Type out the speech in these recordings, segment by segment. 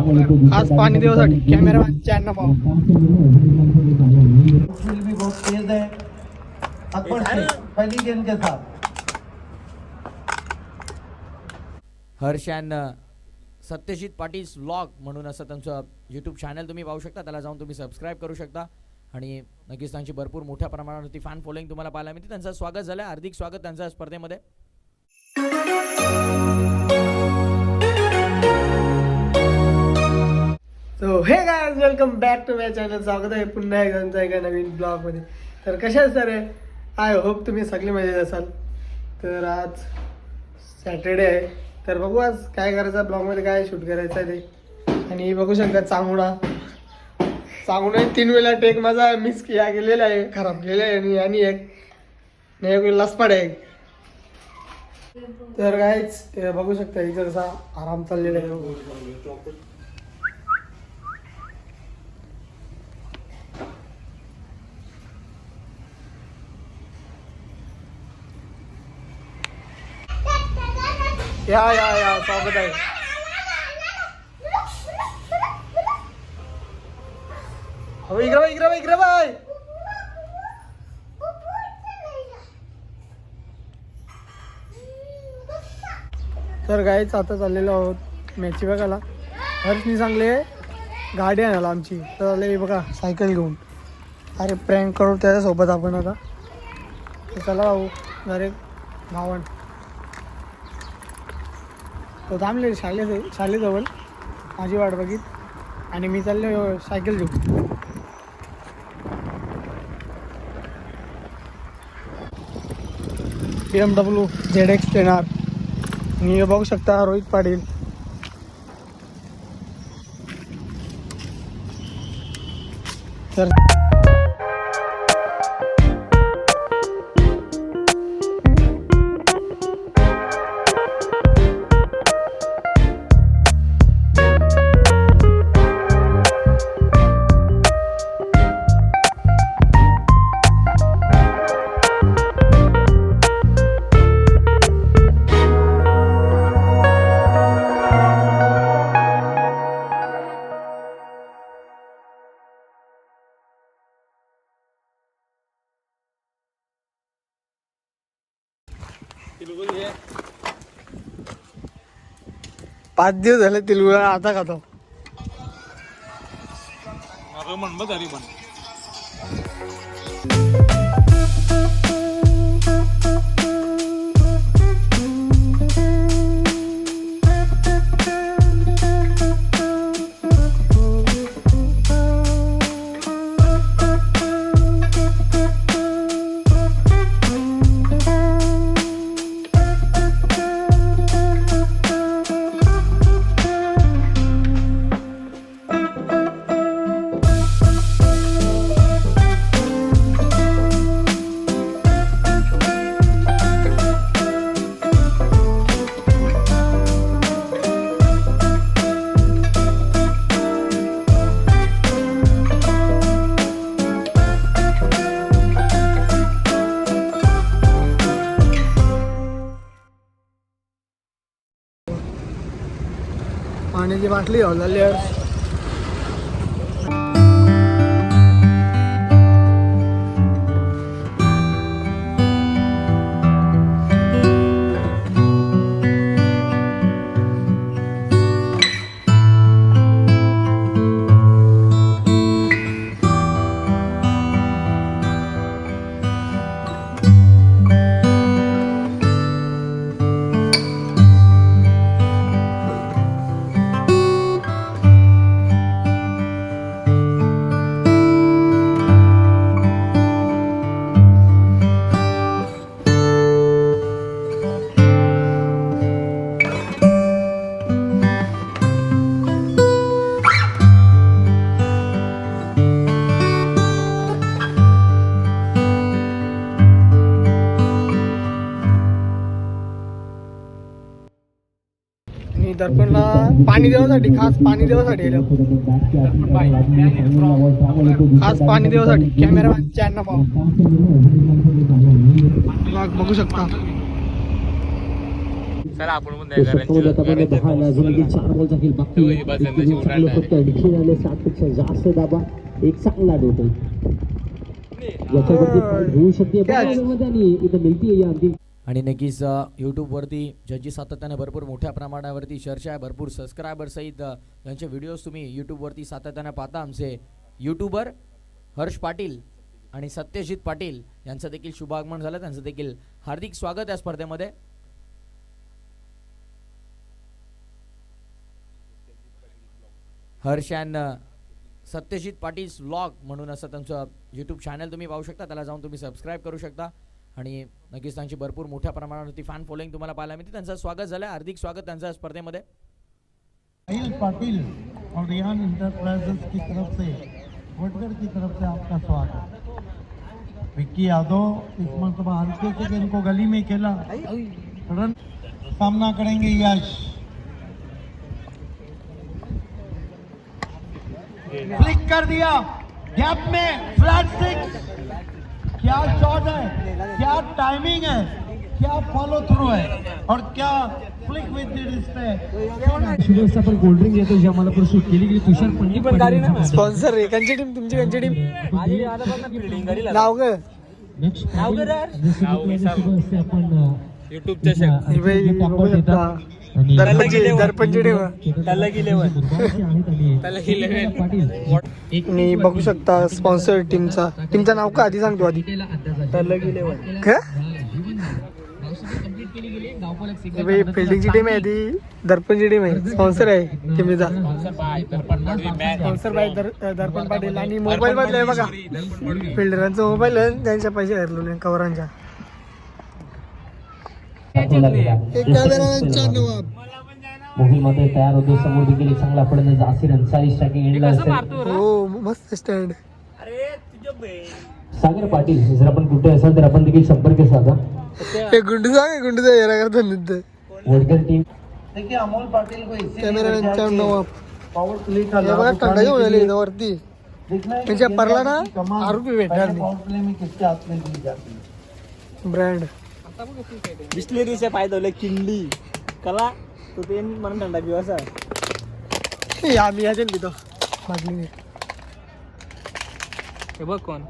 खास पाणी देवासाठी कॅमेरामॅन चॅनल पाहू. भी बहुत तेज है अकबर से पहली गेंद के साथ हर्षान सत्यजित पाटील व्लॉग म्हणून असं त्यांचं यूट्यूब चॅनल तुम्ही पाहू शकता. त्याला जाऊन तुम्ही सबस्क्राईब करू शकता आणि नक्कीच त्यांची भरपूर मोठ्या प्रमाणावरती फॅन फॉलोइंग तुम्हाला पाहायला मिळते. त्यांचं स्वागत झालं, हार्दिक स्वागत त्यांचं स्पर्धेमध्ये. So hey guys, welcome back to my channel. स्वागत आहे पुन्हा एकदा एका नवीन ब्लॉगमध्ये. तर कशा सर आहे, आय होप तुम्ही सगळे मजेत असाल. तर आज सॅटर्डे आहे, तर बघू आज काय करायचं, ब्लॉगमध्ये काय शूट करायचं आहे ते. आणि बघू शकता चांगुडा 3 वेळा टेक माझा मिस गेलेला आहे, खराब गेलेला आहे. आणि एक लसपड आहे. तर कायच बघू शकता इथं कसा आराम चाललेला आहे. या स्वागत आहे. हो इकडे बाय. तर गाईच आता चाललेलो आहोत मॅची बघायला. हर्षनी सांगले गाडी आणायला आमची, तर आले बघा सायकल घेऊन. अरे प्रँक करू त्याच्यासोबत आपण आता. चला भाऊ डायरेक्ट गावण. तो थांबले शाळेजवळ माझी वाट बघित, आणि मी चाललो सायकल घेऊन. BMW ZX 10R. आणि बघू शकता रोहित पाटील. तर पाच दिवस झाले तिलगुळा आता खातो. पाण्याची बाटली हवलेली आहे. दर्पणला पाणी देवासाठी, खास पाणी देवासाठी खास पाणी देवासाठी कॅमेरामॅन चॅनल पाहू. बघू शकता चला आपण पण नाही पेक्षा जास्त दाबा एक चांगला डोट याच्यावरती होऊ शकते इथं मिळते या अगदी. आणि नक्कीच यूट्यूबवरती ज्याची सातत्याने भरपूर मोठ्या प्रमाणावरती चर्चा आहे, भरपूर सबस्क्रायबर सहित त्यांचे व्हिडिओज तुम्ही यूट्यूबवरती सातत्याने पाहता. आमचे यूट्यूबर हर्ष पाटील आणि सत्यजित पाटील यांचं देखील शुभागमन झालं, त्यांचं देखील हार्दिक स्वागत या स्पर्धेमध्ये. हर्ष अँड सत्यजित पाटील व्लॉग म्हणून असं त्यांचं यूट्यूब चॅनल तुम्ही पाहू शकता, त्याला जाऊन तुम्ही सबस्क्राईब करू शकता. आणि नक्कीच त्यांची भरपूर मोठ्या प्रमाणावरती फॅन फॉलोइंग तुम्हाला पाहायला मिळते. त्यांचं स्वागत झालं, हार्दिक स्वागत त्यांचं या स्पर्धेमध्ये. साहिल पाटिल और रिहान इंटरप्राइजेस की तरफ से वडगढ़ की तरफ से आपका स्वागत. विक्की यादव इस मरतबा हल्के से गेंद को गली में खेला, रन सामना करेंगे यश. फ्लिक कर दिया गैप में, फ्लैट सिक्स. क्या शॉट है, क्या टाइमिंग है, क्या फॉलो थ्रू है और क्या फ्लिक विथ द डिस्टेंस. शुभेच्छा पण कोल्ड ड्रिंक येतो जे आम्हाला पण शूट केली की तुषार पंडित स्पॉन्सर आहे कंची टीम, तुमची कंची टीम नाव ग आपण युट्यूबच्या दर्पणची टीम मी बघू शकता. स्पॉन्सर टीमचं नाव का आधी सांगतो आधी फिल्डिंगची टीम आहे, ती दर्पणची टीम आहे. स्पॉन्सर आहे टीमचा स्पॉन्सर बाय दर्पण पाटील. आणि मोबाईल मधले आहे बघा, फिल्डरांचा मोबाईल आहे, त्यांच्या पैसे हरलेले कव्हरांच्या. मोबाईल मध्ये तयार होतो. समोर देखील एक चांगला फलंदाज जासीर अन्सारी स्ट्रायकिंग एंडला असेल. हो मस्त स्टँड. सागर पाटील जर आपण कुठे असाल तर आपण देखील संपर्क साधा. हे गुंडू सांग, गुंडूचा येरा करतो नित्य. वडगढ़ टीम देखिए अमोल पाटिल को इसी कॅमेरामॅन चार नवाब पावर प्ले का हे बघा टंडा घेऊन आले इथं वरती. देखना है म्हणजे पडला ना आरोपी भेटणार पावर प्ले में किसके हाथ में दी जाती है. ब्रँड बिस्लेरीचे फायदा होले किंडी कला तो ते म्हणून थंडा पिऊ असा. आम्ही याच्या पितो बाटली. हे बघ कोण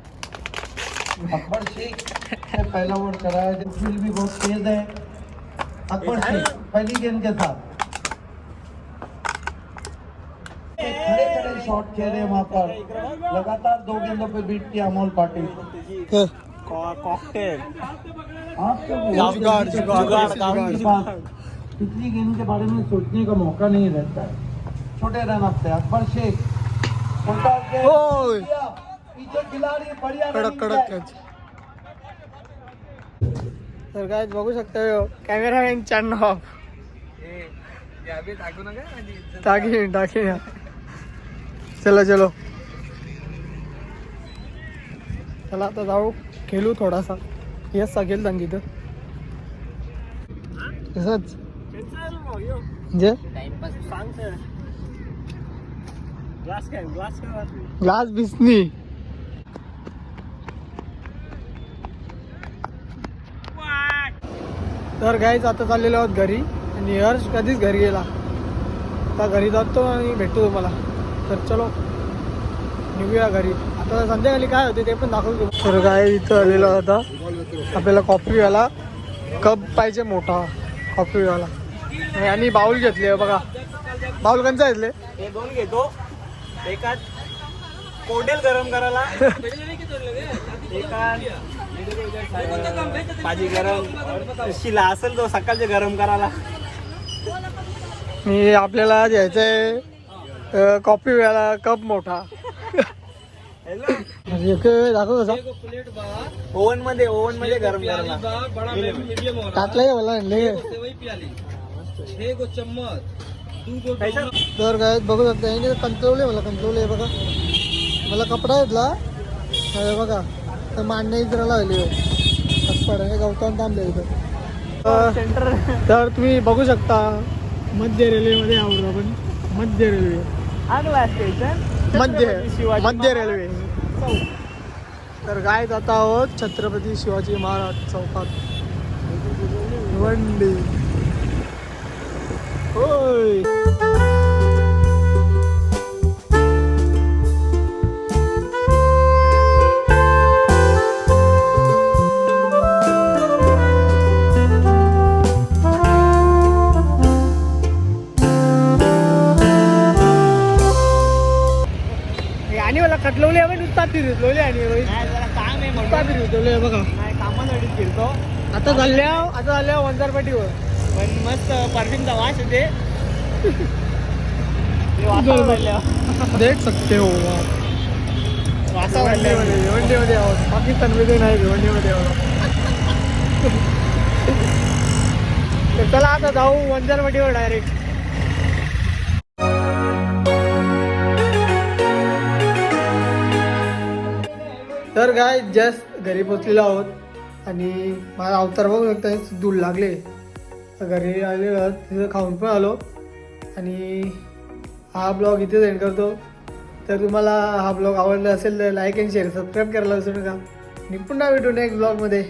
अकबर शेख ने पहला ओवर कराया, फील्ड भी बहुत तेज है. अकबर शेख पहली गेंद के साथ खड़े खड़े शॉट खेल रहे वहां पर. लगातार 2 गेंदों पे बीट किया अमोल पाटिल. कॉकटेल पिछली गेंद के बारे में सोचने का मौका नहीं रहता है. छोटे रन अपते अकबर शेख पीछे खिलाड़ी बढ़िया कडक कडक कॅच. तर काय बघू शकता कॅमेरामॅन चार नवाब टाकी. चलो चलो चला आता जाऊ खेळू थोडासा. यस गेल सांग तिथं तसंच म्हणजे ग्लास बिसनी. तर गाईच आता चाललेलो आहोत घरी. आणि हर्ष कधीच घरी गेला, आता घरी जातो आणि भेटतो तुम्हाला. तर चलो निघूया घरी. आता संध्याकाळी काय होते ते पण दाखवतो. तर काय इथं आलेलो आता आपल्याला कॉफीवाला कप पाहिजे, मोठा कॉफीवाला. आणि बाउल घेतले बघा. बाउल कंचा घेतले हे दोन घेतो. एकात कोडेल गरम करायला, एकात भाजी गरम शिला असेल तो सकाळचे गरम करायला. मी आपल्याला घ्यायचंय कॉफीवाला कप मोठा. दाखव कसा ओव्हन मध्ये गरम करायला टाकलंय मला. तर काय बघू शकता कंट्रोल मला कंट्रोल आहे बघा. मला कपडा घेतला बघा, तर मांडण्या इतर लावली हे गौतम थांबले इथं. तर तुम्ही बघू शकता मध्य रेल्वेमध्ये आवडतो आपण. मध्य रेल्वे मध्य रेल्वे. तर काय जात आहोत छत्रपती शिवाजी महाराज चौकात. वंडे होय आणि मला कटलवली आहे नुसता फिरवली आणि नाही जरा काम आहे नुसता म्हणून फिरवली बघा. नाही कामासाठी फिरतो आता झाल्या वंजारपाटीवर पण मस्त परफ्यूमचा वास येते ते वासावर राहिलं. देख सकते हो वासावर राहिलं. भिवंडीमध्ये आहोत पाकिस्तानमध्ये नाही भिवंडीमध्ये आहोत. तर चला आता जाऊ वंजारपाटीवर डायरेक्ट. तर काय जस्ट घरी पोचलेलो आहोत आणि माझा अवतार बघू शकता दूर लागले. तर घरी आले तिथं खाऊन पण आलो आणि हा ब्लॉग इथेच एंड करतो. तर तुम्हाला हा ब्लॉग आवडला असेल तर लाईक अँड शेअर सबस्क्राईब करायला विसरू नका आणि पुन्हा भेटू नेक्स्ट ब्लॉगमध्ये.